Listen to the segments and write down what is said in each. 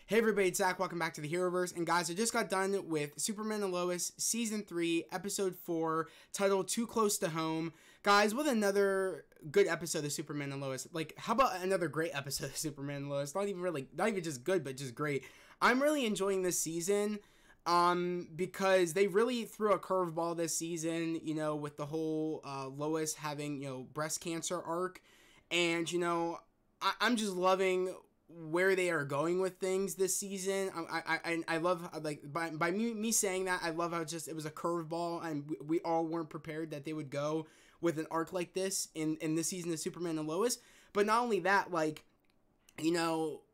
Hey everybody, it's Zach. Welcome back to the Heroverse. And guys, I just got done with Superman and Lois Season 3, Episode 4, titled Too Close to Home. Guys, with another good episode of Superman and Lois. Like, how about another great episode of Superman and Lois? Not even just good, but just great. I'm really enjoying this season. Because they really threw a curveball this season, with the whole Lois having, breast cancer arc. And, I'm just loving where they are going with things this season. I love, like, by me saying that, I love how just it was a curveball, and we all weren't prepared that they would go with an arc like this in this season of Superman and Lois. But not only that, like,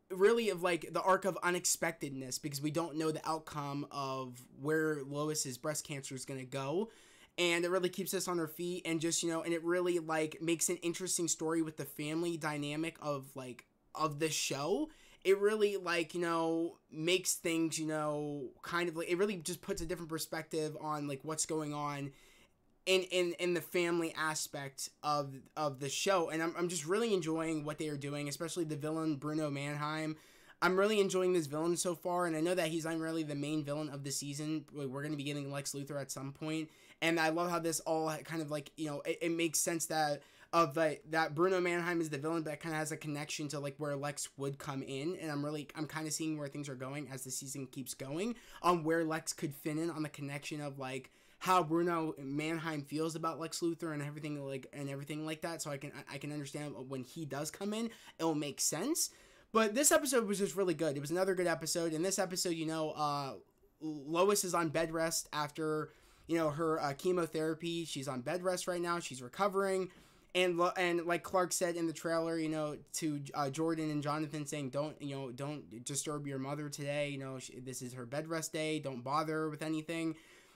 really of like the arc of unexpectedness, because we don't know the outcome of where Lois's breast cancer is going to go. And it really keeps us on our feet, and just, and it really like makes an interesting story with the family dynamic of the show. It really makes things, kind of like, it really just puts a different perspective on like what's going on in the family aspect of the show. And I'm just really enjoying what they are doing, especially the villain Bruno Mannheim. I'm really enjoying this villain so far, and I know that he's not really the main villain of the season. We're going to be getting Lex Luthor at some point, and I love how this all kind of like, it makes sense that Bruno Mannheim is the villain, but it kind of has a connection to like where Lex would come in, and I'm kind of seeing where things are going as the season keeps going, on where Lex could fit in on the connection of like how Bruno Mannheim feels about Lex Luthor and everything like that. So I can understand when he does come in, it'll make sense. But this episode was just really good. It was another good episode. In this episode, Lois is on bed rest after, her chemotherapy. She's on bed rest right now. She's recovering. And like Clark said in the trailer, to Jordan and Jonathan, saying, don't disturb your mother today. This is her bed rest day. Don't bother her with anything.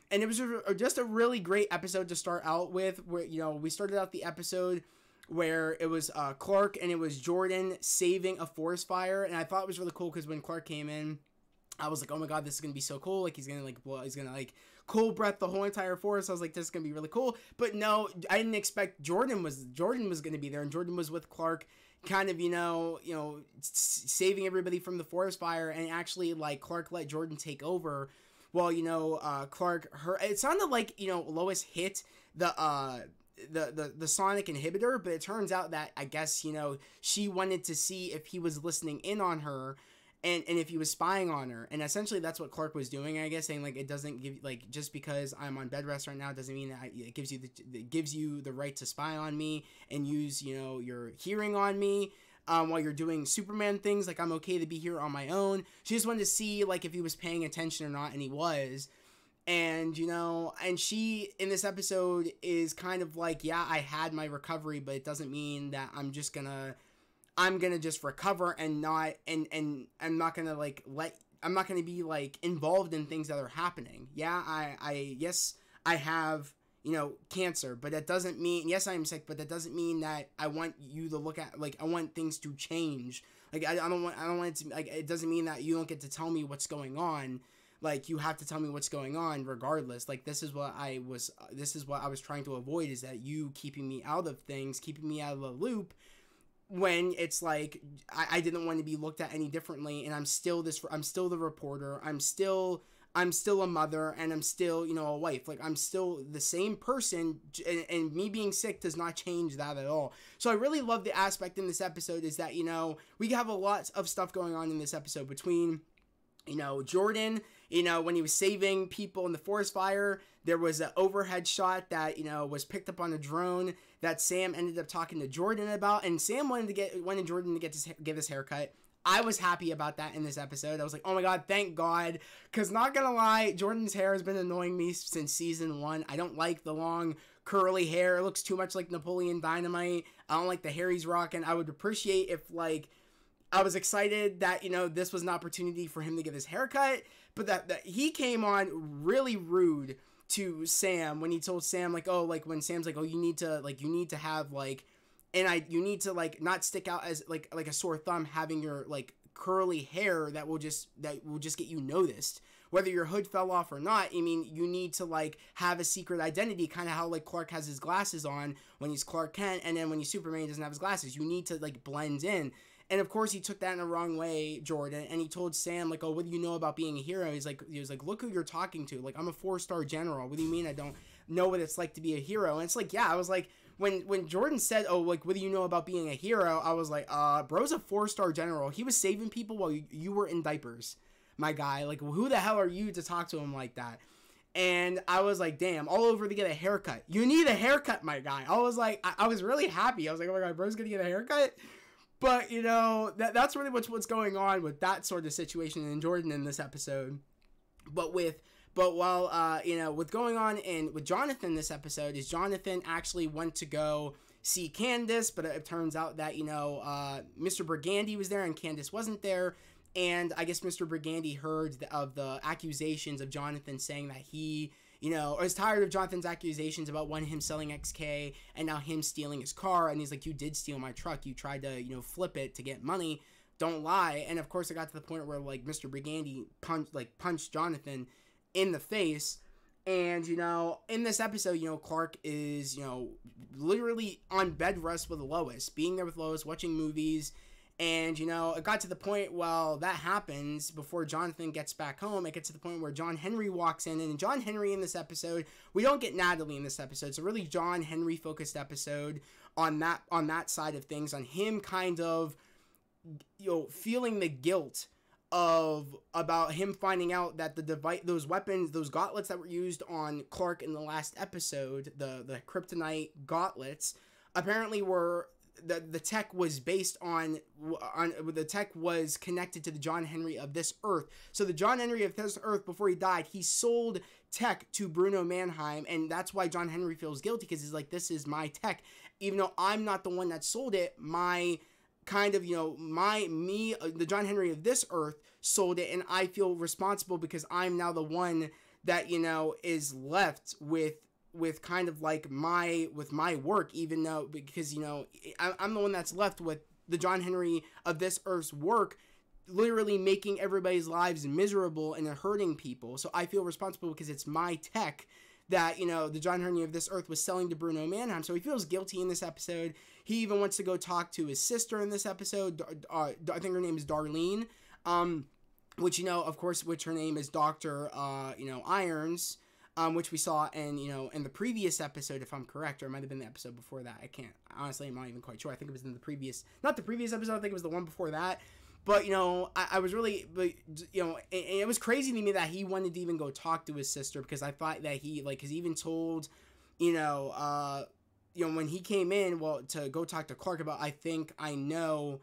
And it was just a really great episode to start out with, where, we started out the episode where it was Clark and it was Jordan saving a forest fire. And I thought it was really cool because when Clark came in, I was like, oh my god, this is going to be so cool. Like, he's going to cool breath the whole entire forest. I was like, this is going to be really cool. But no, I didn't expect Jordan was going to be there. And Jordan was with Clark, kind of, saving everybody from the forest fire. And actually, like, Clark let Jordan take over. Well, it sounded like, Lois hit the sonic inhibitor, but it turns out that, I guess, she wanted to see if he was listening in on her and if he was spying on her. And essentially that's what Clark was doing, I guess, saying like, it doesn't give, like, just because I'm on bed rest right now doesn't mean that it gives you the right to spy on me and use, your hearing on me. While you're doing Superman things, like, I'm okay to be here on my own. She just wanted to see, like, if he was paying attention or not, and he was. And, and she, in this episode, is kind of like, yeah, I had my recovery, but it doesn't mean that I'm gonna just recover and not, and I'm not gonna, like, I'm not gonna be, like, involved in things that are happening. Yeah, yes, I have, cancer, but that doesn't mean, yes, I am sick, but that doesn't mean that I want you to look at, like, I want things to change. Like, I don't want it to, like, it doesn't mean that you don't get to tell me what's going on. Like, you have to tell me what's going on regardless. Like, this is what I was trying to avoid, is that you keeping me out of things, keeping me out of the loop, when it's like, I didn't want to be looked at any differently, and I'm still the reporter, I'm still a mother, and I'm still, a wife. Like, I'm still the same person, and me being sick does not change that at all. So I really love the aspect in this episode is that, we have a lot of stuff going on in this episode between, Jordan, when he was saving people in the forest fire. There was an overhead shot that, was picked up on a drone that Sam ended up talking to Jordan about, and Sam wanted Jordan to get his haircut. I was happy about that in this episode. I was like, oh my god, thank god. Because, not gonna lie, Jordan's hair has been annoying me since season 1. I don't like the long, curly hair. It looks too much like Napoleon Dynamite. I don't like the hair he's rocking. I would appreciate if, like, I was excited that, this was an opportunity for him to get his haircut. But that he came on really rude to Sam when he told Sam, like, oh, like, when Sam's like, oh, you need to have, like, you need to, like, not stick out as, like a sore thumb, having your, like, curly hair that will just get you noticed. Whether your hood fell off or not, I mean, you need to, like, have a secret identity, kind of how, like, Clark has his glasses on when he's Clark Kent, and then when he's Superman, he doesn't have his glasses. You need to, like, blend in. And of course he took that in the wrong way, Jordan, and he told Sam, like, oh, what do you know about being a hero? He was like, look who you're talking to. Like, I'm a 4-star general. What do you mean I don't know what it's like to be a hero? And it's like, yeah, I was like, when Jordan said, oh, like, what do you know about being a hero? I was like, bro's a 4-star general. He was saving people while you were in diapers, my guy. Like, who the hell are you to talk to him like that? And I was like, damn, all over to get a haircut. You need a haircut, my guy. I was like, I was really happy. I was like, oh my god, bro's gonna get a haircut. But, you know, that's really what's going on with that sort of situation in Jordan in this episode. But while you know, with going on with Jonathan this episode, is Jonathan actually went to go see Candace, but it turns out that, you know, Mr. Burgundy was there and Candace wasn't there. And I guess Mr. Burgundy heard of the accusations of Jonathan, saying that he, you know, is tired of Jonathan's accusations about him selling XK and now him stealing his car. And he's like, you did steal my truck. You tried to, you know, flip it to get money. Don't lie. And of course, it got to the point where, like, Mr. Burgundy punched Jonathan in the face. And, you know, in this episode, you know, Clark is, you know, literally on bed rest with Lois, being there with Lois, watching movies. And, you know, it got to the point, well, that happens before Jonathan gets back home. It gets to the point where John Henry walks in. And John Henry in this episode, we don't get Natalie in this episode. It's a really John Henry focused episode on that side of things, on him kind of, you know, feeling the guilt about him finding out that those weapons, those gauntlets that were used on Clark in the last episode, the kryptonite gauntlets, apparently were... The tech was based on the tech was connected to the John Henry of this Earth. So the John Henry of this Earth, before he died, he sold tech to Bruno Mannheim, and that's why John Henry feels guilty, because he's like, this is my tech, even though I'm not the one that sold it. My kind of, you know, the John Henry of this Earth sold it, and I feel responsible because I'm now the one that, you know, is left with kind of like my work, even though, because, you know, I'm the one that's left with the John Henry of this Earth's work, literally making everybody's lives miserable and hurting people. So I feel responsible because it's my tech that, you know, the John Henry of this Earth was selling to Bruno Mannheim. So he feels guilty in this episode. He even wants to go talk to his sister in this episode. I think her name is Darlene, which, you know, of course, which her name is Dr. You know, Irons. Which we saw in the previous episode, if I'm correct, or it might have been the episode before that. I'm not even quite sure. I think it was in not the previous episode, I think it was the one before that. But, you know, I was really, you know, and it was crazy to me that he wanted to even go talk to his sister, because I thought that because he even told, you know, when he came in, well, to go talk to Clark about, I think I know,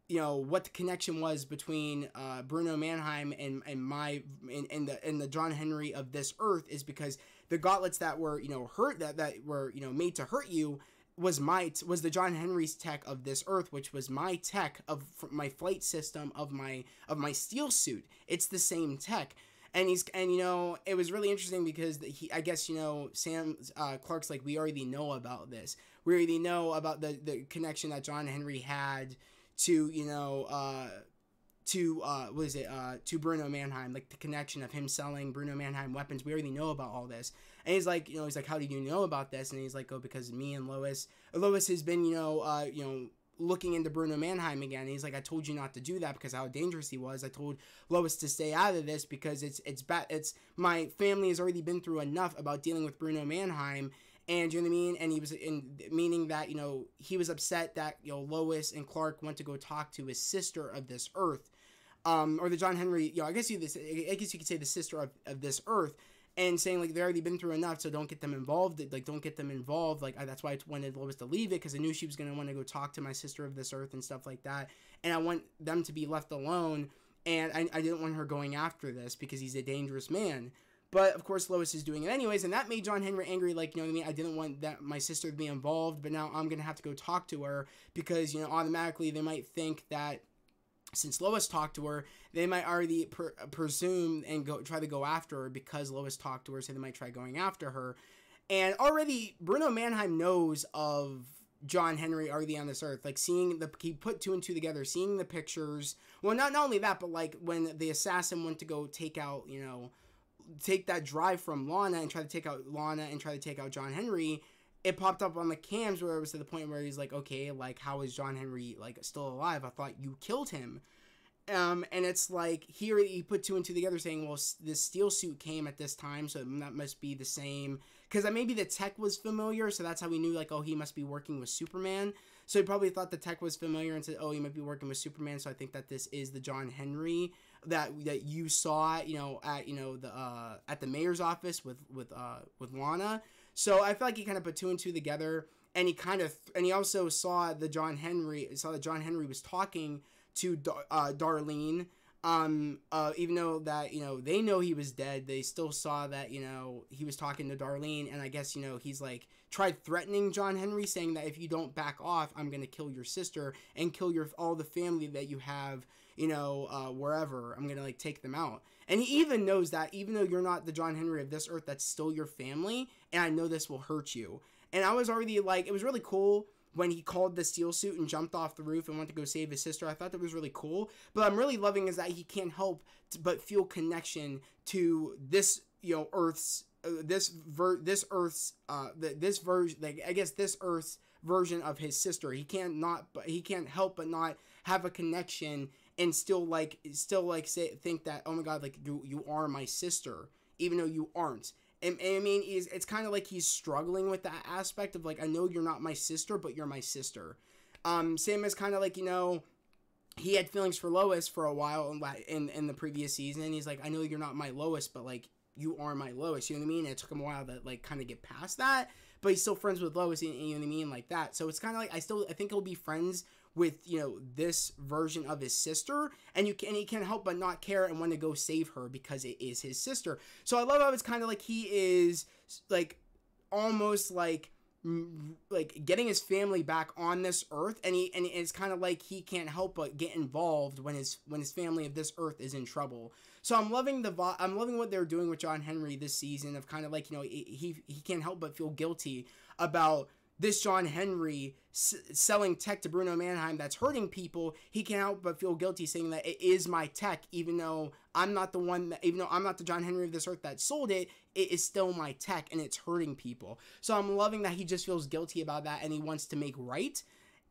you know, what the connection was between Bruno Mannheim and the John Henry of this Earth, is because the gauntlets that were, you know, that were, you know, made to hurt you was the John Henry's tech of this Earth, which was my tech of my flight system of my steel suit. It's the same tech. And you know, it was really interesting because I guess, you know, Clark's like, we already know about this. We already know about the connection that John Henry had to, you know, to Bruno Mannheim, like the connection of him selling Bruno Mannheim weapons. We already know about all this. And he's like, how did you know about this? And he's like, oh, because me and Lois has been, you know, looking into Bruno Mannheim again. And he's like, I told you not to do that because how dangerous he was. I told Lois to stay out of this because it's bad. My family has already been through enough about dealing with Bruno Mannheim. And you know what I mean? And he was meaning that, you know, he was upset that, you know, Lois and Clark went to go talk to his sister of this Earth, or the John Henry, you know, I guess you could say the sister of this Earth, and saying like they've already been through enough, so don't get them involved. Like, don't get them involved. Like, that's why I wanted Lois to leave it, because I knew she was gonna want to go talk to my sister of this Earth and stuff like that, and I want them to be left alone. And I didn't want her going after this because he's a dangerous man. But, of course, Lois is doing it anyways, and that made John Henry angry, like, you know what I mean? I didn't want that my sister to be involved, but now I'm going to have to go talk to her because, you know, automatically they might think that since Lois talked to her, they might already presume and try to go after her because Lois talked to her, so they might try going after her. And already, Bruno Mannheim knows of John Henry already on this Earth, like he put 2 and 2 together, seeing the pictures. Well, not only that, but like when the assassin went to go take that drive from Lana and try to take out John Henry, it popped up on the cams where it was to the point where he's like, okay, like, how is John Henry, like, still alive? I thought you killed him. And it's like, here he put two and two together saying, well, this steel suit came at this time, so that must be the same. Because maybe the tech was familiar, so that's how we knew, like, oh, he must be working with Superman. So he probably thought the tech was familiar and said, oh, he might be working with Superman, so I think that this is the John Henry that you saw, at the mayor's office with Lana. So I feel like he kind of put two and two together, and he also saw that John Henry was talking to Darlene, even though that, they know he was dead, they still saw that, he was talking to Darlene, and I guess, he's like, tried threatening John Henry, saying that if you don't back off, I'm gonna kill your sister, and kill all the family that you have, wherever, I'm gonna, like, take them out. And he even knows that, even though you're not the John Henry of this earth, that's still your family, and I know this will hurt you. And I was already, like, it was really cool when he called the steel suit and jumped off the roof and went to go save his sister. I thought that was really cool. But I'm really loving is that he can't help but feel connection to this, Earth's, this Earth's version of his sister. He can't help but not have a connection and still think that, oh my God, like, you are my sister, even though you aren't. And I mean, it's kind of like he's struggling with that aspect of, like, I know you're not my sister, but you're my sister. Same as kind of like, he had feelings for Lois for a while in the previous season. He's like, I know you're not my Lois, but, like, you are my Lois. You know what I mean? And it took him a while to, like, kind of get past that. But he's still friends with Lois, you know what I mean? Like that. So it's kind of like, I think he'll be friends with, this version of his sister, and he can't help but not care and want to go save her because it is his sister. So I love how it's kind of like he is, like, almost like getting his family back on this earth, and it's kind of like he can't help but get involved when his family of this earth is in trouble. So I'm loving what they're doing with John Henry this season, of kind of like, he can't help but feel guilty about this John Henry selling tech to Bruno Mannheim that's hurting people. He can't help but feel guilty saying that it is my tech, even though I'm not the John Henry of this earth that sold it, it is still my tech and it's hurting people. So I'm loving that he just feels guilty about that and he wants to make right.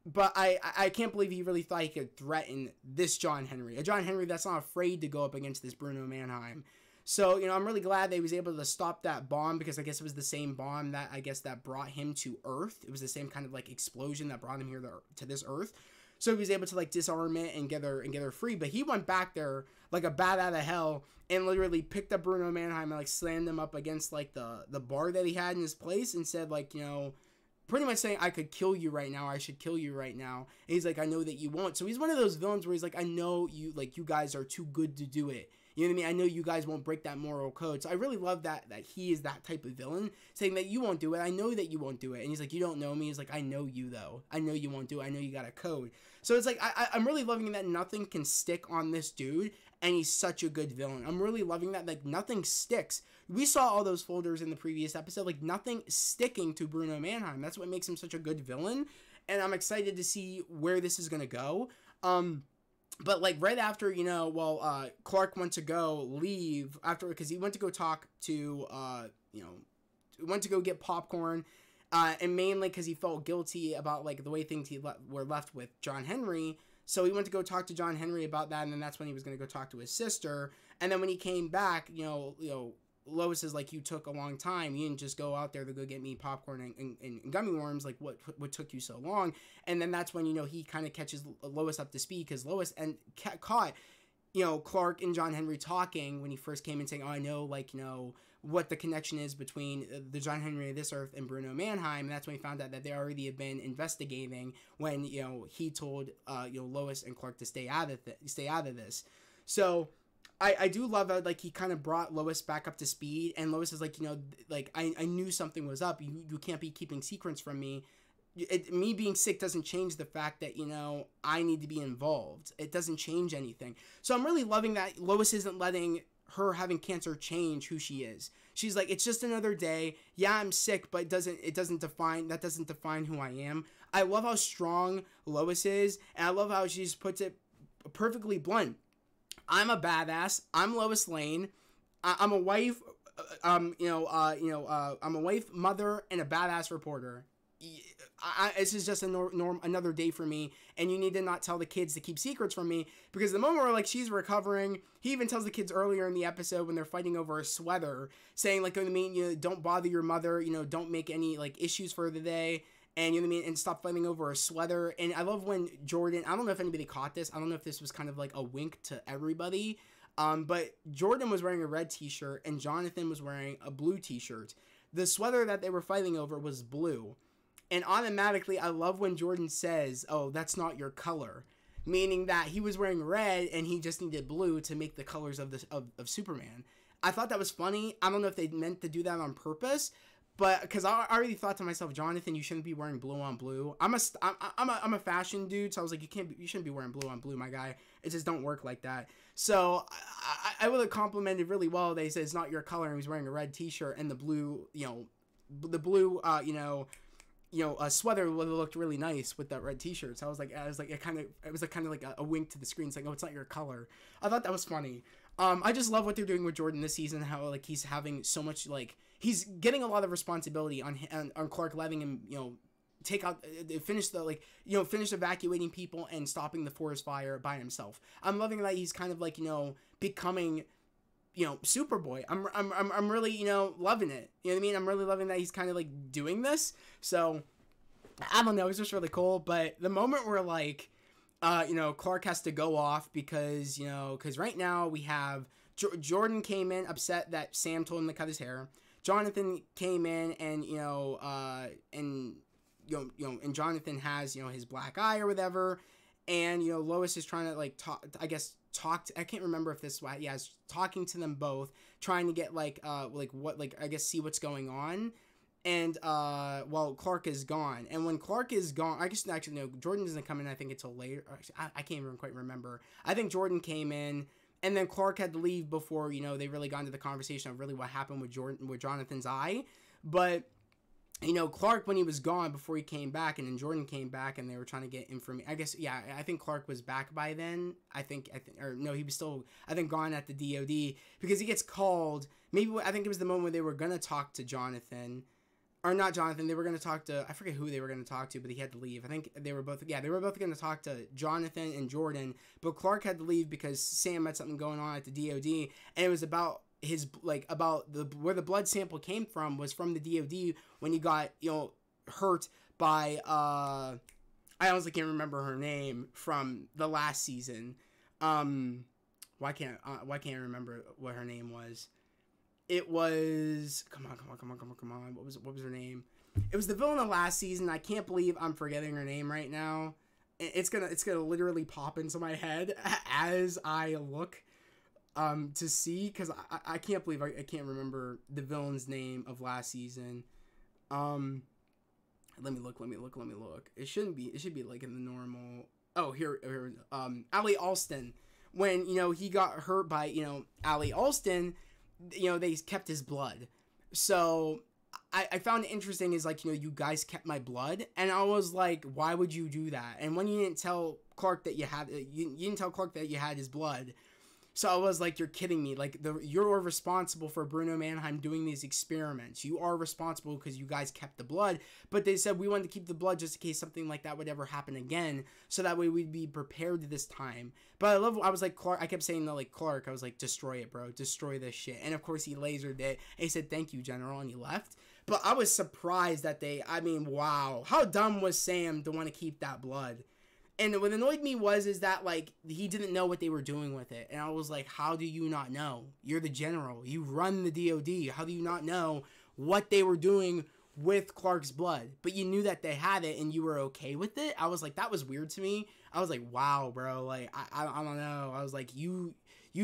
But I can't believe he really thought he could threaten this John Henry, a John Henry that's not afraid to go up against this Bruno Mannheim. So, I'm really glad that he was able to stop that bomb, because I guess it was the same bomb that brought him to Earth. It was the same kind of, like, explosion that brought him here to this Earth. So he was able to, like, disarm it and get her free. But he went back there like a bat out of hell and literally picked up Bruno Mannheim and, like, slammed him up against, like, the bar that he had in his place and said, like, pretty much saying, I could kill you right now. I should kill you right now. And he's like, I know that you won't. So he's one of those villains where he's like, I know you, like, you guys are too good to do it. You know what I mean? I know you guys won't break that moral code. So I really love that he is that type of villain, saying that you won't do it. I know that you won't do it. And he's like, you don't know me. He's like, I know you, though. I know you won't do it. I know you got a code. So it's like, I'm really loving that nothing can stick on this dude, and he's such a good villain. I'm really loving that, like, nothing sticks. We saw all those folders in the previous episode, like, nothing sticking to Bruno Mannheim. That's what makes him such a good villain, and I'm excited to see where this is going to go. But, like, right after, Clark went to leave after, because he went to go talk to, went to go get popcorn, and mainly because he felt guilty about, like, the way things were left with John Henry. So he went to go talk to John Henry about that, and then that's when he was going to go talk to his sister. And then when he came back, Lois is like, you took a long time. You didn't just go out there to go get me popcorn and gummy worms. Like, what took you so long? And then that's when, he kind of catches Lois up to speed, because Lois caught, Clark and John Henry talking when he first came in, saying, oh, I know, like, what the connection is between the John Henry of this earth and Bruno Mannheim. And that's when he found out that they already had been investigating when, he told, Lois and Clark to stay out of this. So I do love how, like, he kind of brought Lois back up to speed, and Lois is like, I knew something was up. You can't be keeping secrets from me. Me being sick doesn't change the fact that, I need to be involved. It doesn't change anything. So I'm really loving that Lois isn't letting her having cancer change who she is. She's like, it's just another day. Yeah, I'm sick, but that doesn't define who I am. I love how strong Lois is, and I love how she just puts it perfectly blunt. I'm a badass. I'm Lois Lane. I'm a wife I'm a wife, mother, and a badass reporter. This is just another day for me, and you need to not tell the kids to keep secrets from me, because the moment where like she's recovering, he even tells the kids earlier in the episode when they're fighting over a sweater, saying like, you know what I mean, you know, don't bother your mother, you know, don't make any like issues for the day, and you know what I mean, and stop fighting over a sweater. And I love when Jordan, I don't know if anybody caught this, I don't know if this was kind of like a wink to everybody, but Jordan was wearing a red t-shirt and Jonathan was wearing a blue t-shirt. The sweater that they were fighting over was blue. And automatically, I love when Jordan says, oh, that's not your color. Meaning that he was wearing red and he just needed blue to make the colors of Superman. I thought that was funny. I don't know if they meant to do that on purpose. But because I already thought to myself, Jonathan, you shouldn't be wearing blue on blue. I'm a fashion dude, so I was like, you shouldn't be wearing blue on blue, my guy. It just don't work like that. So I would have complimented really well. They said it's not your color, and he's wearing a red T-shirt, and the blue, a sweater would have looked really nice with that red T-shirt. So it was kind of like a wink to the screen. It's like, oh, it's not your color. I thought that was funny. I just love what they're doing with Jordan this season. How like he's having so much like he's getting a lot of responsibility on Clark, letting him finish evacuating people and stopping the forest fire by himself. I'm loving that he's kind of like becoming Superboy. I'm really loving it. You know what I mean? I'm really loving that he's kind of like doing this. So I don't know. It's just really cool. But the moment where like Clark has to go off because right now we have Jordan came in upset that Sam told him to cut his hair. Jonathan came in and and Jonathan has his black eye or whatever, and Lois is trying to like talk. I can't remember if this is talking to them both, trying to get see what's going on. And while Clark is gone, and when Clark is gone, I guess actually no, Jordan doesn't come in I think until later. Actually, I can't even quite remember. I think Jordan came in, and then Clark had to leave before they really got into the conversation of really what happened with Jonathan's eye. But Clark, when he was gone before he came back, and then Jordan came back, and they were trying to get information. I guess I think Clark was back by then. He was still gone at the DOD because he gets called. Maybe I think it was the moment where they were gonna talk to Jonathan. Or not Jonathan, they were going to talk to, I forget who they were going to talk to, but he had to leave. I think they were both going to talk to Jonathan and Jordan, but Clark had to leave because Sam had something going on at the DOD, and it was about where the blood sample came from was from the DOD when he got, hurt by, I honestly can't remember her name from the last season. Why can't I remember what her name was? It was come on. What was her name? It was the villain of last season. I can't believe I'm forgetting her name right now. It's gonna literally pop into my head as I look to see, because I can't believe I can't remember the villain's name of last season. Let me look. It should be like in the normal. Oh, here Ali Alston. When he got hurt by Ali Alston, they kept his blood. So I found it interesting is like, you guys kept my blood, and I was like, why would you do that? And when you didn't tell Clark that you didn't tell Clark that you had his blood. So I was like, you're kidding me. Like, you're responsible for Bruno Mannheim doing these experiments. You are responsible because you guys kept the blood. But they said we wanted to keep the blood just in case something like that would ever happen again. So that way we'd be prepared this time. But I was like, Clark, I kept saying to like Clark, I was like, destroy it, bro. Destroy this shit. And of course he lasered it. And he said, thank you, General. And he left. But I was surprised that wow. How dumb was Sam to want to keep that blood? And what annoyed me is that, like, he didn't know what they were doing with it. And I was like, how do you not know? You're the general. You run the DOD. How do you not know what they were doing with Clark's blood? But you knew that they had it and you were okay with it? I was like, that was weird to me. I was like, wow, bro. Like, I don't know. I was like, you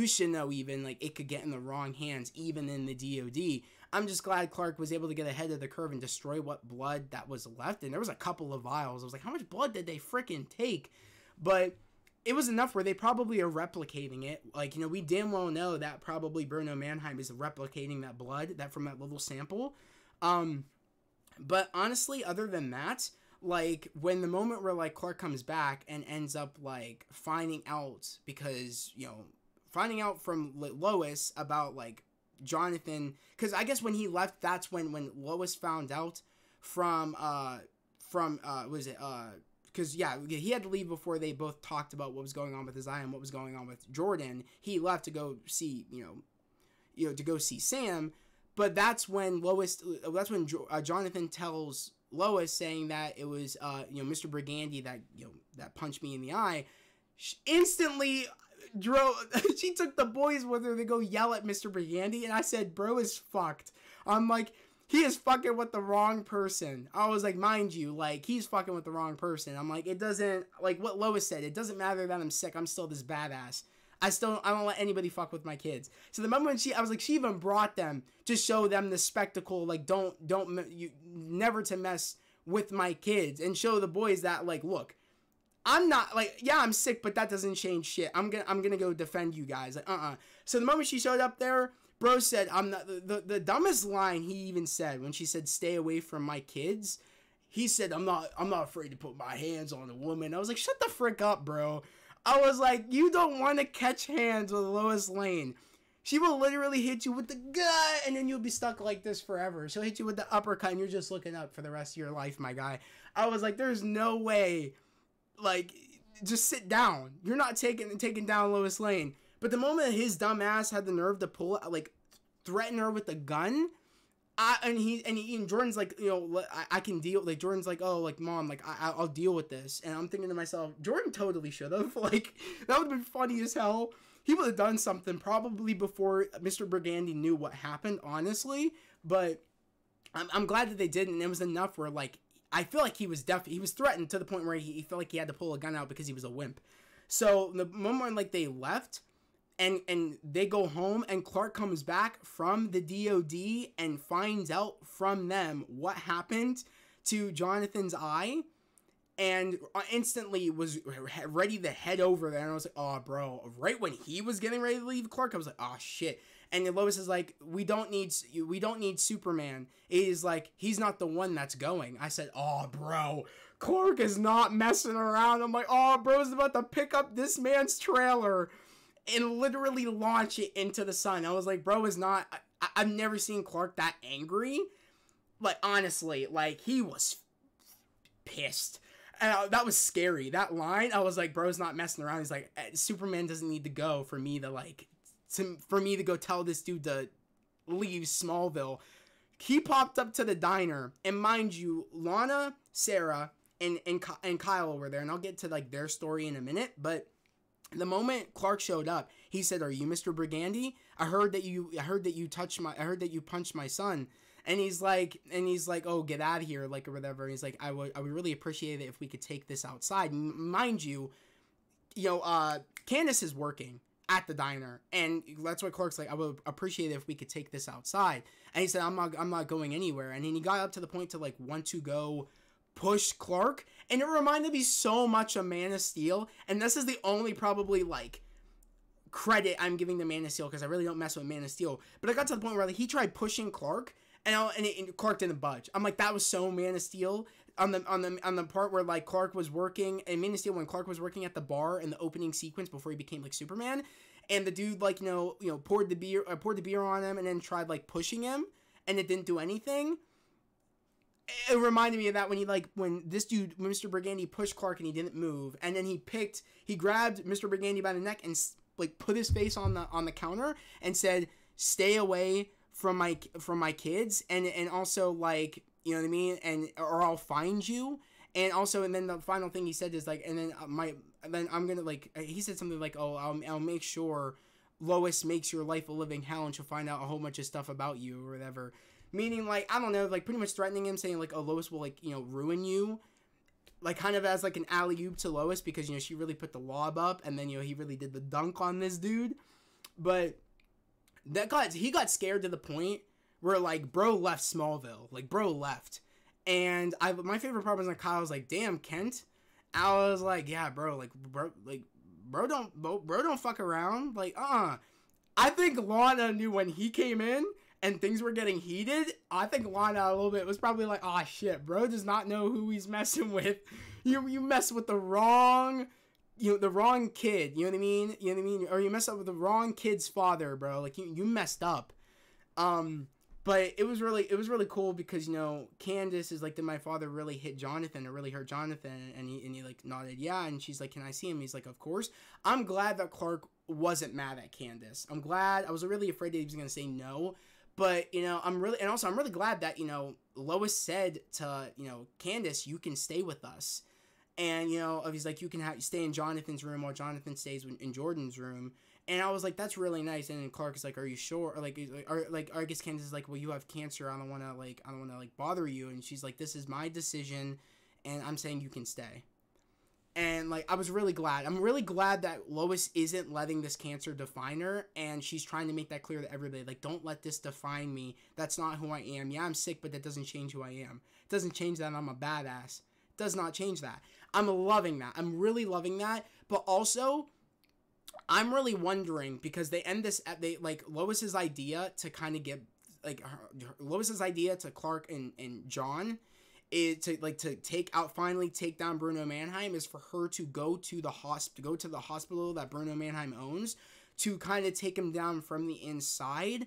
should know even, like, it could get in the wrong hands, even in the DOD. I'm just glad Clark was able to get ahead of the curve and destroy what blood that was left. And there was a couple of vials. I was like, how much blood did they freaking take? But it was enough where they probably are replicating it. Like, we damn well know that probably Bruno Mannheim is replicating that blood from that little sample. But honestly, other than that, like, when the moment where, like, Clark comes back and ends up, like, finding out because, finding out from Lois about, like, Jonathan, because I guess when he left, that's when Lois found out from was it because yeah, he had to leave before they both talked about what was going on with his eye and what was going on with Jordan. He left to go see to go see Sam, but that's when Jonathan tells Lois, saying that it was Mr. Brigandy that punched me in the eye. She instantly she took the boys with her to go yell at Mr. Brigandy, and I said, bro is fucked. I'm like, he is fucking with the wrong person. I was like, mind you, like, he's fucking with the wrong person. I'm like, it doesn't, like what Lois said, it doesn't matter that I'm sick, I'm still this badass. I don't let anybody fuck with my kids. So the moment I was like, she even brought them to show them the spectacle, like, you never to mess with my kids, and show the boys that, like, look, I'm not, like, yeah, I'm sick, but that doesn't change shit. I'm gonna go defend you guys. Like, So the moment she showed up there, bro said, I'm not, the dumbest line he even said when she said, stay away from my kids, he said, I'm not afraid to put my hands on a woman. I was like, shut the frick up, bro. I was like, you don't want to catch hands with Lois Lane. She will literally hit you with the gut, and then you'll be stuck like this forever. She'll hit you with the uppercut, and you're just looking up for the rest of your life, my guy. I was like, there's no way, like, just sit down. You're not taking down Lois Lane. But the moment his dumb ass had the nerve to pull, like, threaten her with a gun, and Jordan's like, I can deal. Like, Jordan's like, oh, like, mom, like, I'll deal with this. And I'm thinking to myself, Jordan totally should have. Like, that would have been funny as hell. He would have done something probably before Mr. Brigandy knew what happened, honestly. But I'm glad that they didn't. And it was enough where, like, I feel like he was threatened to the point where he felt like he had to pull a gun out because he was a wimp. So the moment, like, they left, and they go home, and Clark comes back from the DOD and finds out from them what happened to Jonathan's eye, and instantly was ready to head over there. And I was like, oh, bro, right when he was getting ready to leave Clark, I was like, oh, shit. And then Lois is like, we don't need Superman. It is like, he's not the one that's going. I said, oh, bro, Clark is not messing around. I'm like, oh, bro's about to pick up this man's trailer and literally launch it into the sun. I was like, bro is not, I've never seen Clark that angry. Like, honestly, like, he was pissed. And that was scary. That line, I was like, bro's not messing around. He's like, Superman doesn't need to go for me to, like, for me to go tell this dude to leave Smallville. He popped up to the diner, and mind you, Lana, Sarah, and Kyle were there, and I'll get to, like, their story in a minute, but the moment Clark showed up, he said, "Are you Mr. Brigandy? I heard that you punched my son." And he's like, "Oh, get out of here," like, or whatever. And he's like, I would really appreciate it if we could take this outside. Mind you, Candace is working at the diner, and that's why Clark's like, I would appreciate it if we could take this outside. And he said, I'm not going anywhere. And then he got up to the point to, like, want to go push Clark, and it reminded me so much of Man of Steel. And this is the only probably, like, credit I'm giving to Man of Steel, because I really don't mess with Man of Steel. But I got to the point where, like, he tried pushing Clark, and Clark didn't budge. I'm like, that was so Man of Steel on the part where, like, Clark was working, and Man of Steel, when Clark was working at the bar in the opening sequence before he became, like, Superman, and the dude, like, poured the beer on him and then tried, like, pushing him, and it didn't do anything. It reminded me of that when this dude, Mr. Brigandy, pushed Clark and he didn't move, and then he grabbed Mr. Brigandy by the neck and, like, put his face on the counter and said, "Stay away from my kids, and also, like, you know what I mean, and or I'll find you." And also, and then the final thing he said is, like, and then I'm gonna, like, he said something like, "Oh, I'll make sure Lois makes your life a living hell, and she'll find out a whole bunch of stuff about you," or whatever. Meaning, like, I don't know, like, pretty much threatening him, saying, like, oh, Lois will, like, ruin you. Like, kind of as, like, an alley-oop to Lois, because, she really put the lob up, and then, he really did the dunk on this dude. But he got scared to the point where, like, bro left Smallville. Like, bro left. And my favorite part was, like, Kyle was like, "Damn, Kent." I was like, yeah, bro, bro don't fuck around. Like, I think Lana knew when he came in and things were getting heated. I think Lana a little bit was probably like, "Oh shit, bro does not know who he's messing with. You mess with the wrong, the wrong kid. You know what I mean? Or you mess up with the wrong kid's father, bro. Like, you messed up." But it was really cool because, you know, Candace is like, did my father really hit Jonathan or really hurt Jonathan? And he like nodded, yeah. And she's like, can I see him? He's like, of course. I'm glad that Clark wasn't mad at Candace. I'm glad. I was really afraid that he was gonna say no, but you know, I'm really glad that, you know, Lois said to, you know, Candace, you can stay with us. And, you know, he's like, you can stay in Jonathan's room while Jonathan stays in Jordan's room. And I was like, that's really nice. And then Clark is like, are you sure? Or like, I guess Candace is like, well, you have cancer. I don't want to bother you. And she's like, this is my decision, and I'm saying you can stay. And like, I was really glad. I'm really glad that Lois isn't letting this cancer define her, and she's trying to make that clear to everybody. Like, don't let this define me. That's not who I am. Yeah, I'm sick, but that doesn't change who I am. It doesn't change that I'm a badass. It does not change that. I'm loving that. I'm really loving that. But also, I'm really wondering, because they end this at Lois's idea to kind of get Lois's idea to Clark and John is to finally take down Bruno Mannheim, is for her to go to the hospital that Bruno Mannheim owns, to kind of take him down from the inside.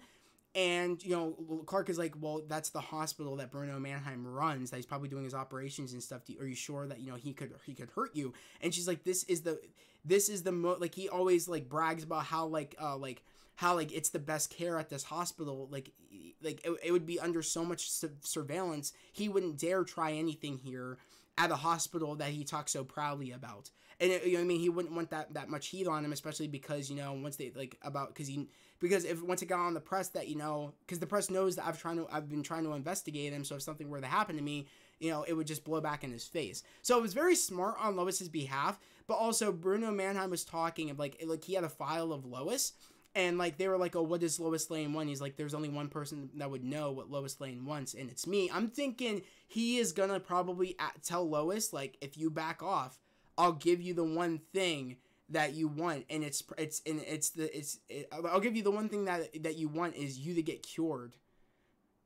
And, you know, Clark is like, well, that's the hospital that Bruno Mannheim runs, that he's probably doing his operations and stuff. Are you sure that, you know, he could hurt you? And she's like, this is the like, he always like brags about how it's the best care at this hospital. Like it would be under so much surveillance. He wouldn't dare try anything here at a hospital that he talks so proudly about. And you know what I mean? He wouldn't want that much heat on him, especially because, you know, once they once it got on the press that, you know, because the press knows that I've been trying to investigate him. So if something were to happen to me, you know, it would just blow back in his face. So it was very smart on Lois's behalf, but also Bruno Mannheim was talking of like he had a file of Lois, and like they were like, oh, what does Lois Lane want? He's like, there's only one person that would know what Lois Lane wants, and it's me. I'm thinking he is gonna probably tell Lois, like, if you back off, I'll give you the one thing that you want, and I'll give you the one thing that you want is you to get cured.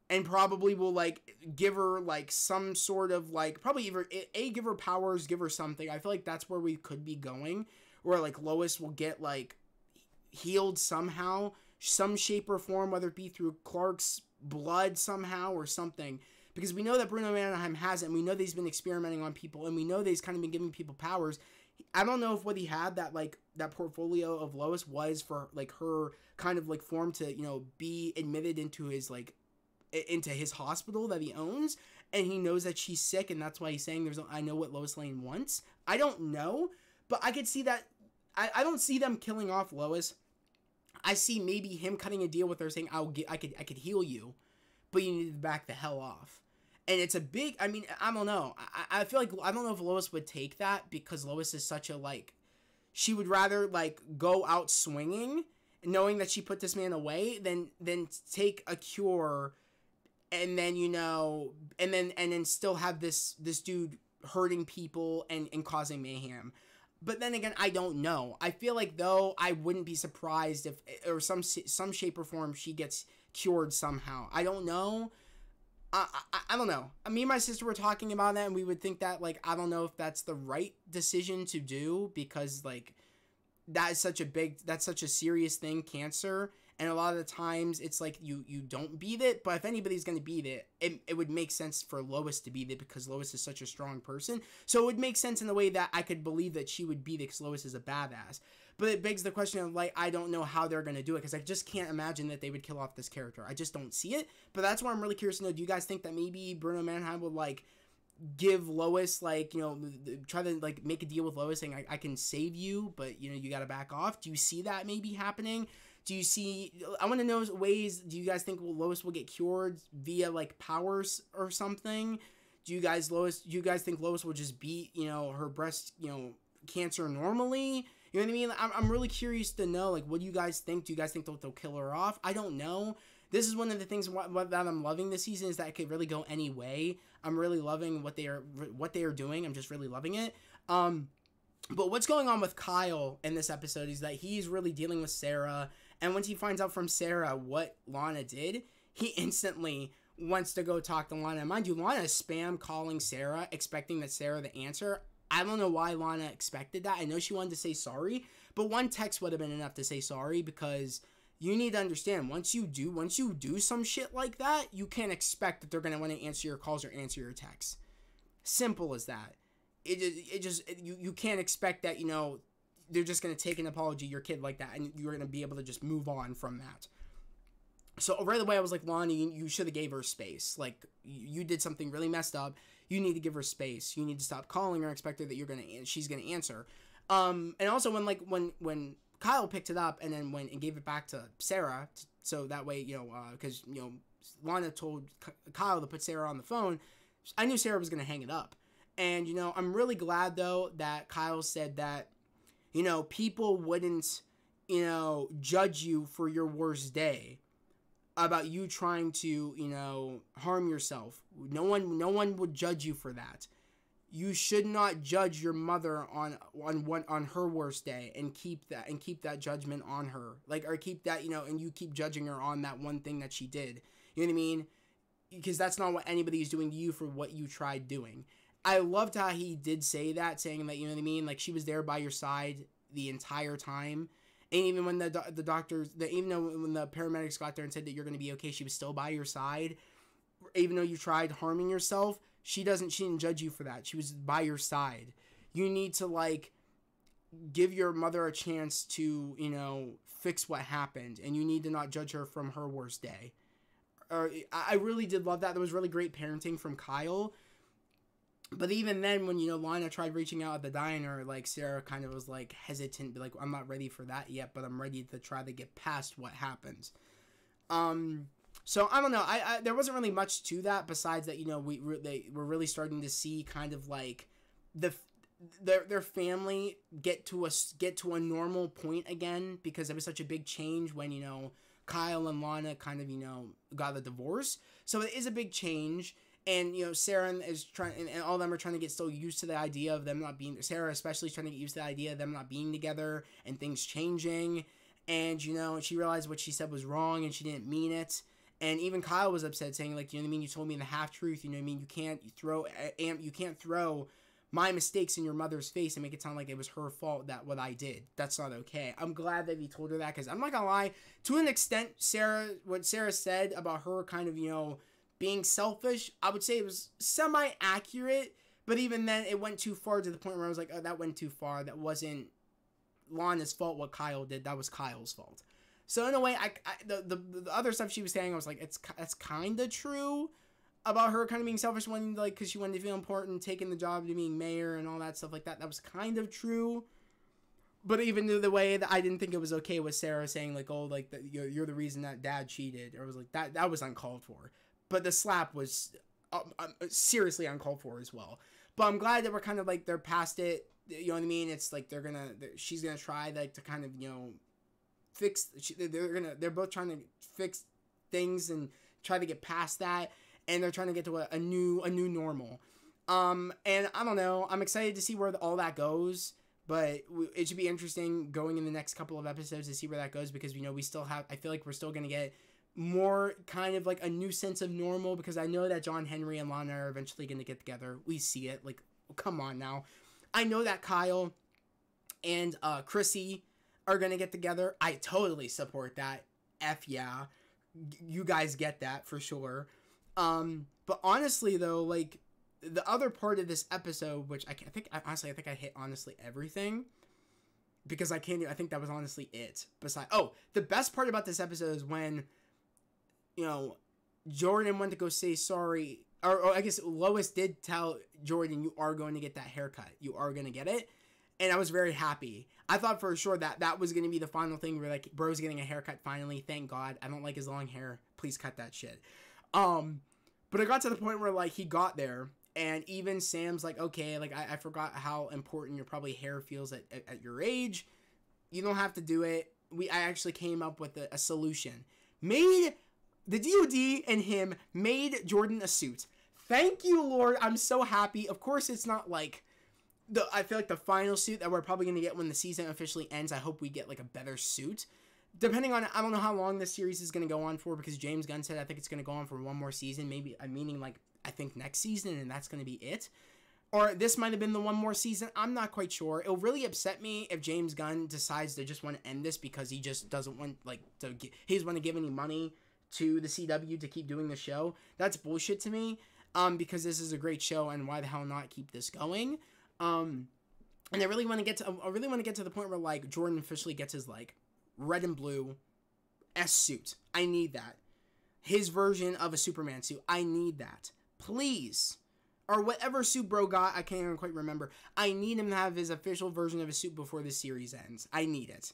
And probably will like give her like some sort of like, probably either give her powers, give her something. I feel like that's where we could be going, where like Lois will get like healed somehow, some shape or form, whether it be through Clark's blood somehow or something. Because we know that Bruno Mannheim has it, and we know that he's been experimenting on people, and we know that he's kind of been giving people powers. I don't know if what he had, that portfolio of Lois, was for like her kind of like form to, you know, be admitted into his hospital that he owns, and he knows that she's sick, and that's why he's saying I know what Lois Lane wants. I don't know, but I could see that. I don't see them killing off Lois. I see maybe him cutting a deal with her, saying I could heal you, but you need to back the hell off. And it's a big, I mean, I don't know. I feel like, I don't know if Lois would take that, because Lois is such a, like, she would rather, like, go out swinging, knowing that she put this man away, than take a cure, and then, you know, and then still have this dude hurting people and causing mayhem. But then again, I don't know. I feel like, though, I wouldn't be surprised if, or some shape or form, she gets cured somehow. I don't know. I don't know. Me and my sister were talking about that, and we would think that, like, I don't know if that's the right decision to do, because, like, that's such a serious thing, cancer. And a lot of the times it's like you don't beat it, but if anybody's going to beat it, it would make sense for Lois to beat it, because Lois is such a strong person. So it would make sense in the way that I could believe that she would beat it, because Lois is a badass. But it begs the question of, like, I don't know how they're going to do it, because I just can't imagine that they would kill off this character. I just don't see it. But that's why I'm really curious to know, do you guys think that maybe Bruno Mannheim would, like, give Lois, like, you know, try to, like, make a deal with Lois saying, I can save you, but, you know, you got to back off? Do you see that maybe happening? Do you see, I want to know ways, do you guys think Lois will get cured via, like, powers or something? Do you guys think Lois will just beat, you know, her breast, you know, cancer normally? You know what I mean? I'm really curious to know, like, what do you guys think? Do you guys think they'll kill her off? I don't know. This is one of the things that I'm loving this season, is that it could really go any way. I'm really loving what they are doing. I'm just really loving it. But what's going on with Kyle in this episode is that he's really dealing with Sarah, and once he finds out from Sarah what Lana did, he instantly wants to go talk to Lana. Mind you, Lana is spam calling Sarah, expecting that Sarah to answer. I don't know why Lana expected that. I know she wanted to say sorry, but one text would have been enough to say sorry, because you need to understand, once you do some shit like that, you can't expect that they're going to want to answer your calls or answer your texts. Simple as that. You can't expect that, they're just going to take an apology, your kid, like that, and you're going to be able to just move on from that. So right away I was like, Lonnie, you should have gave her space. Like, you did something really messed up. You need to give her space. You need to stop calling her and expect her that she's going to answer. And also when Kyle picked it up and then went and gave it back to Sarah, so that way, because, Lana told Kyle to put Sarah on the phone, I knew Sarah was going to hang it up. And, I'm really glad, though, that Kyle said that, people wouldn't, judge you for your worst day, about you trying to, harm yourself. No one would judge you for that. You should not judge your mother on her worst day and keep that judgment on her. Like, or keep that, and you keep judging her on that one thing that she did. You know what I mean? Because that's not what anybody is doing to you for what you tried doing. I loved how he did say that, saying that, you know what I mean? Like, she was there by your side the entire time. And even when the doctors, even though when the paramedics got there and said that you're going to be okay, she was still by your side. Even though you tried harming yourself, she didn't judge you for that. She was by your side. You need to, like, give your mother a chance to, fix what happened. And you need to not judge her from her worst day. I really did love that. There was really great parenting from Kyle. But even then, when, Lana tried reaching out at the diner, like, Sarah kind of was, like, hesitant, like, I'm not ready for that yet, but I'm ready to try to get past what happens. So, I don't know, I there wasn't really much to that, besides that, we're really starting to see kind of, like, their family get to a normal point again, because it was such a big change when, Kyle and Lana kind of, got a divorce. So, it is a big change. And, Sarah is trying, and all of them are trying to get so used to the idea of them not being, Sarah especially is trying to get used to the idea of them not being together and things changing. And, she realized what she said was wrong and she didn't mean it. And even Kyle was upset, saying, like, you know what I mean? You told me the half truth, you can't throw my mistakes in your mother's face and make it sound like it was her fault that what I did. That's not okay. I'm glad that he told her that, because I'm not gonna lie, to an extent, what Sarah said about her kind of, being selfish, I would say it was semi-accurate, but even then, it went too far, to the point where I was like, oh, that went too far. That wasn't Lana's fault what Kyle did. That was Kyle's fault. So in a way, the other stuff she was saying, I was like, that's kind of true about her kind of being selfish, when, like, because she wanted to feel important, taking the job to being mayor and all that stuff like that. That was kind of true. But even the way that I didn't think it was okay with Sarah saying, like, oh, like, you're the reason that dad cheated. Or was like, that was uncalled for. But the slap was seriously uncalled for as well. But I'm glad that we're kind of, like, they're past it. You know what I mean? It's like she's gonna try, like, to kind of, fix. They're both trying to fix things and try to get past that. And they're trying to get to a new normal. And I don't know. I'm excited to see where all that goes. But it should be interesting going in the next couple of episodes to see where that goes, because we still have. I feel like we're still gonna get more kind of like a new sense of normal, because I know that John Henry and Lana are eventually going to get together. We see it. Like, come on now. I know that Kyle and Chrissy are going to get together. I totally support that. F yeah. You guys get that for sure. But honestly though, like, the other part of this episode, which I think I hit honestly everything, because I think that was honestly it. The best part about this episode is when, Jordan went to go say sorry, or I guess Lois did tell Jordan, you are going to get that haircut. You are going to get it. And I was very happy. I thought for sure that was going to be the final thing where, like, bro's getting a haircut finally. Thank God. I don't like his long hair. Please cut that shit. But it got to the point where, like, he got there, and even Sam's like, okay, like, I forgot how important your probably hair feels at your age. You don't have to do it. I actually came up with a solution. The DOD and him made Jordan a suit. Thank you, Lord. I'm so happy. Of course, it's not like I feel like the final suit that we're probably going to get when the season officially ends. I hope we get, like, a better suit. Depending on, I don't know how long this series is going to go on for, because James Gunn said I think it's going to go on for one more season. Maybe, meaning, like, I think next season, and that's going to be it. or this might have been the one more season. I'm not quite sure. It'll really upset me if James Gunn decides to just want to end this because he just doesn't want, like, he doesn't want to give any money to the CW to keep doing the show. That's bullshit to me, because this is a great show, and why the hell not keep this going? And I really want to get to the point where, like, Jordan officially gets his, like, red and blue S suit. I need that. His version of a Superman suit. I need that. Please. Or whatever suit bro got, I can't even quite remember. I need him to have his official version of a suit before this series ends. I need it.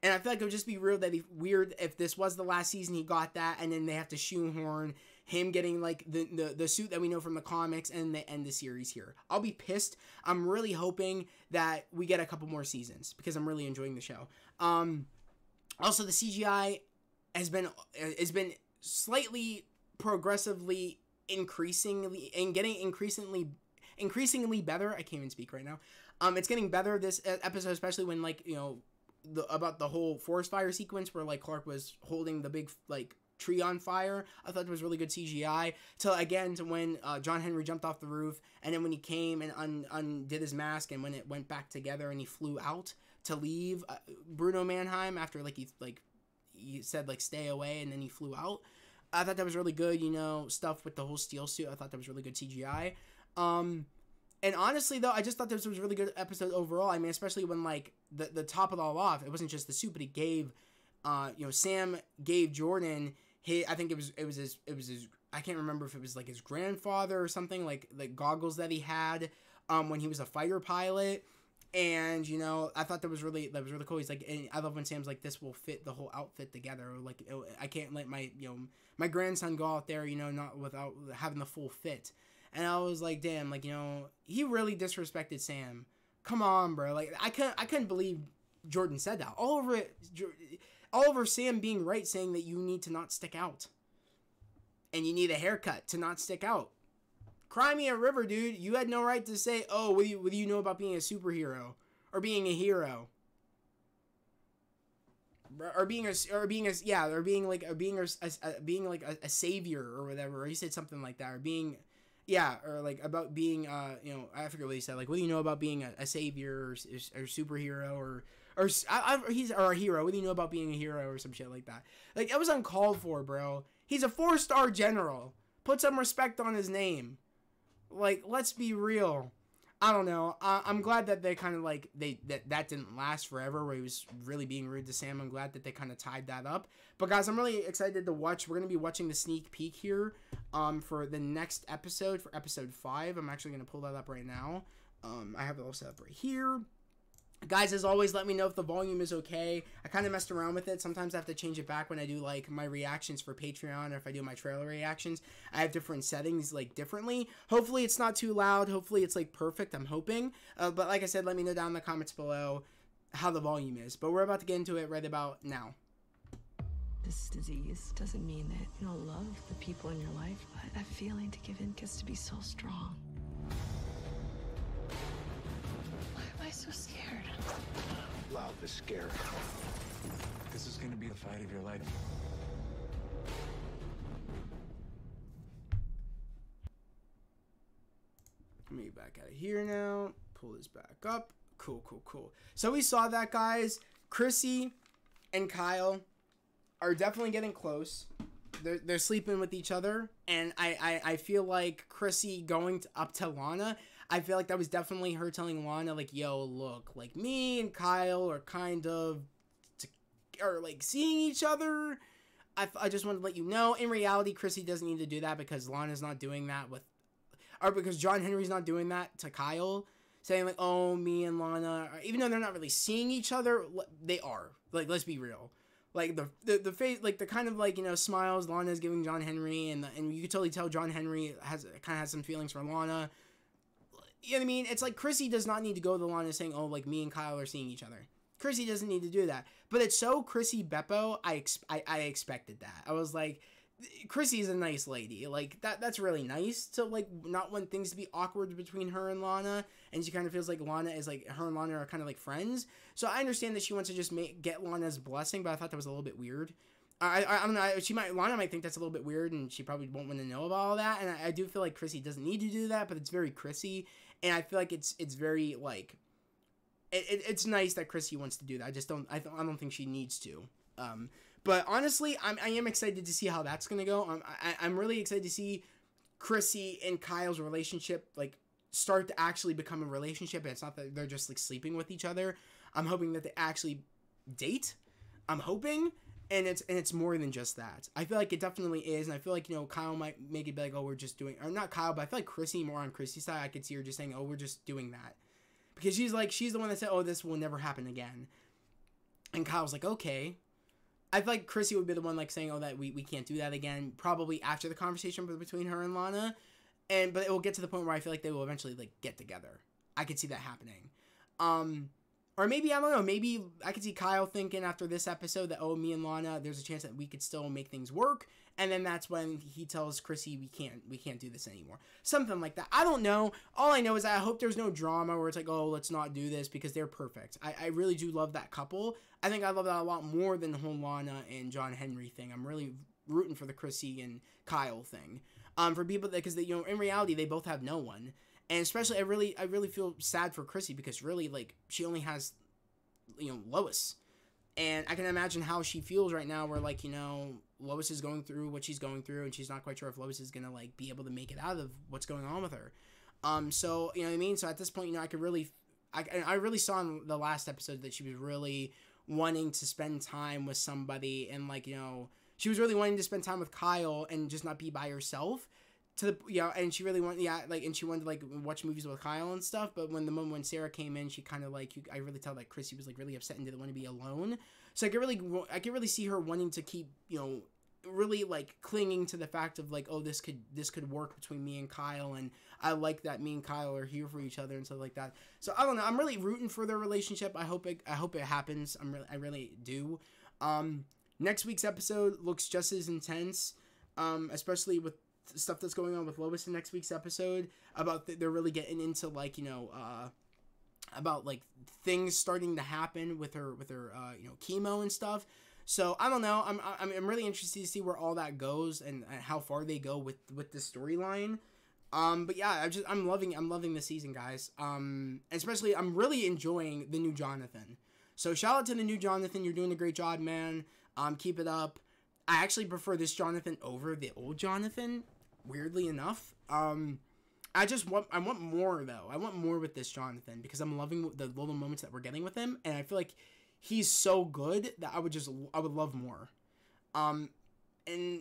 And I feel like it would just be weird if this was the last season he got that, and then they have to shoehorn him getting, like, the suit that we know from the comics, and they end the series here. I'll be pissed. I'm really hoping that we get a couple more seasons, because I'm really enjoying the show. Also, the CGI has been slightly progressively increasingly better. I can't even speak right now. It's getting better this episode, especially when, like, you know, about the whole forest fire sequence where, like, Clark was holding the big, like, tree on fire. I thought it was really good CGI. To when John Henry jumped off the roof, and then when he came and undid his mask, and when it went back together and he flew out to leave Bruno Mannheim after, like, he said, like, stay away, and then he flew out. I thought that was really good, you know, stuff with the whole steel suit. I thought that was really good CGI. And honestly, though, I just thought this was a really good episode overall. I mean, especially when, like, the top it all off, it wasn't just the suit, but he gave, you know, Sam gave Jordan I think it was his, I can't remember if it was, like, his grandfather or something, like goggles that he had, when he was a fighter pilot. And, you know, I thought that was really cool. He's like, and I love when Sam's like, this will fit the whole outfit together. Like, I can't let my grandson go out there, you know, not without having the full fit. And I was like, damn, like, you know, he really disrespected Sam. Come on, bro. Like, I couldn't believe Jordan said that. All over Sam being right, saying that you need to not stick out. And you need a haircut to not stick out. Cry me a river, dude. You had no right to say, oh, what do you know about being a superhero? Or being a hero? Or being a savior or whatever. Or he said something like that. Or being, yeah, or like about being, you know, I forget what he said. Like, what do you know about being a savior or superhero or a hero? What do you know about being a hero or some shit like that? Like, it was uncalled for, bro. He's a 4-star general. Put some respect on his name. Like, let's be real. I don't know. I'm glad that they kind of, like, that didn't last forever, where he was really being rude to Sam. I'm glad that they kind of tied that up. But, guys, I'm really excited to watch. We're going to be watching the sneak peek here for the next episode, for episode 5. I'm actually going to pull that up right now. I have it all set up right here. Guys, as always, let me know if the volume is okay. I kind of messed around with it. Sometimes I have to change it back when I do, like, my reactions for Patreon, or if I do my trailer reactions. I have different settings, like, differently. Hopefully it's not too loud. Hopefully it's, like, perfect. I'm hoping. But like I said, let me know down in the comments below how the volume is. But we're about to get into it right about now. This disease doesn't mean that you don't love the people in your life, but that feeling to give in gets to be so strong. Why am I so scared? Loud is scary. This is gonna be the fight of your life. Let me get back out of here now. Pull this back up. Cool. So we saw that, guys. Chrissy and Kyle are definitely getting close. They're sleeping with each other, and I feel like Chrissy going up to Lana, I feel like that was definitely her telling Lana, like, yo, look, like, me and Kyle are kind of, like, seeing each other. I just wanted to let you know. In reality, Chrissy doesn't need to do that because Lana's not doing that because John Henry's not doing that to Kyle, saying, like, oh, me and Lana, even though they're not really seeing each other, they are. Like, let's be real. Like, the face, like, the kind of, like, you know, smiles Lana's giving John Henry, and you can totally tell John Henry has some feelings for Lana. You know what I mean? It's like Chrissy does not need to go to Lana saying, oh, like, me and Kyle are seeing each other. Chrissy doesn't need to do that. But it's so Chrissy Beppo, I expected that. I was like, Chrissy's a nice lady. Like, that's really nice to, like, not want things to be awkward between her and Lana. And she kind of feels like Lana is, like, her and Lana are kind of, like, friends. So I understand that she wants to just get Lana's blessing, but I thought that was a little bit weird. I don't know. Lana might think that's a little bit weird, and she probably won't want to know about all that. And I do feel like Chrissy doesn't need to do that, but it's very Chrissy. And I feel like it's very like it's nice that Chrissy wants to do that. I don't think she needs to. But honestly, I am excited to see how that's gonna go. I'm really excited to see Chrissy and Kyle's relationship like start to actually become a relationship, and it's not that they're just like sleeping with each other. I'm hoping that they actually date. I'm hoping, and it's more than just that. I feel like it definitely is, and I feel like, you know, Kyle might make it be like, oh, we're just doing, or not Kyle, but I feel like Chrissy, more on Chrissy's side, I could see her just saying, oh, we're just doing that, because she's the one that said, oh, this will never happen again, and Kyle's like, okay. I feel like Chrissy would be the one like saying, oh, that we can't do that again, probably after the conversation between her and Lana, but it will get to the point where I feel like they will eventually like get together. I could see that happening. Or maybe, I don't know, maybe I could see Kyle thinking after this episode that, oh, me and Lana, there's a chance that we could still make things work, and then that's when he tells Chrissy we can't do this anymore. Something like that. I don't know. All I know is that I hope there's no drama where it's like, oh, let's not do this, because they're perfect. I really do love that couple. I think I love that a lot more than the whole Lana and John Henry thing. I'm really rooting for the Chrissy and Kyle thing. For people that, because, you know, in reality, they both have no one. And especially, I really feel sad for Chrissy, because really, like, she only has, you know, Lois. And I can imagine how she feels right now, where, like, you know, Lois is going through what she's going through, and she's not quite sure if Lois is going to, like, be able to make it out of what's going on with her. So, you know what I mean? So at this point, you know, I really saw in the last episode that she was really wanting to spend time with somebody, and, like, you know, she was really wanting to spend time with Kyle and just not be by herself. To the, you know, and she really wanted, and she wanted to, like, watch movies with Kyle and stuff, but when the moment when Sarah came in, she kind of, like, I really tell that Chrissy was, like, really upset and didn't want to be alone, so I could really see her wanting to keep, you know, really, like, clinging to the fact of, like, oh, this could work between me and Kyle, and I like that me and Kyle are here for each other and stuff like that. So I don't know, I'm really rooting for their relationship. I hope it happens. I really do. Next week's episode looks just as intense, especially with stuff that's going on with Lois in next week's episode, about they're really getting into, like, you know, about, like, things starting to happen with her you know, chemo and stuff. So I don't know, I'm really interested to see where all that goes, and how far they go with the storyline. But yeah, I'm loving the season, guys. And especially, I'm really enjoying the new Jonathan. So shout out to the new Jonathan. You're doing a great job, man. Keep it up. I actually prefer this Jonathan over the old Jonathan, weirdly enough. I want more, though. I want more with this Jonathan, because I'm loving the little moments that we're getting with him, and I feel like he's so good that I would love more. And I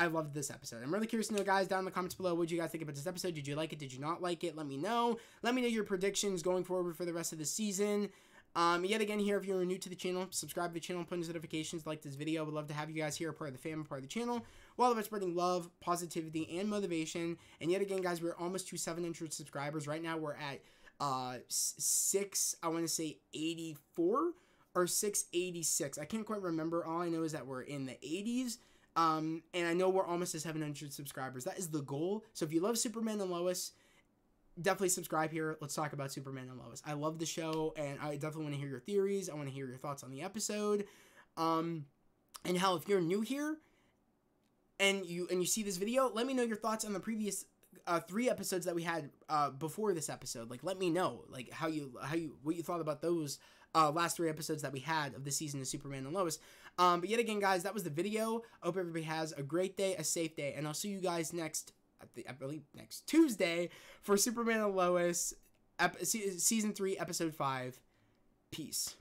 loved this episode. I'm really curious to know, guys, down in the comments below, what did you guys think about this episode? Did you like it? Did you not like it? Let me know. Let me know your predictions going forward for the rest of the season. Yet again, here, if you're new to the channel, subscribe to the channel, put notifications, like this video. Would love to have you guys here, part of the family, part of the channel. We're all about spreading love, positivity, and motivation. And yet again, guys, we're almost to 700 subscribers. Right now, we're at 84 or 686. I can't quite remember. All I know is that we're in the 80s. And I know we're almost to 700 subscribers. That is the goal. So if you love Superman and Lois, definitely subscribe here. Let's talk about Superman and Lois. I love the show, and I definitely want to hear your theories. I want to hear your thoughts on the episode. And hell, if you're new here and you see this video, let me know your thoughts on the previous 3 episodes that we had before this episode. Like, let me know, like, what you thought about those last 3 episodes that we had of the season of Superman and Lois. But yet again, guys, that was the video. I hope everybody has a great day, a safe day, and I'll see you guys I believe next Tuesday for Superman and Lois, season 3, episode 5. Peace.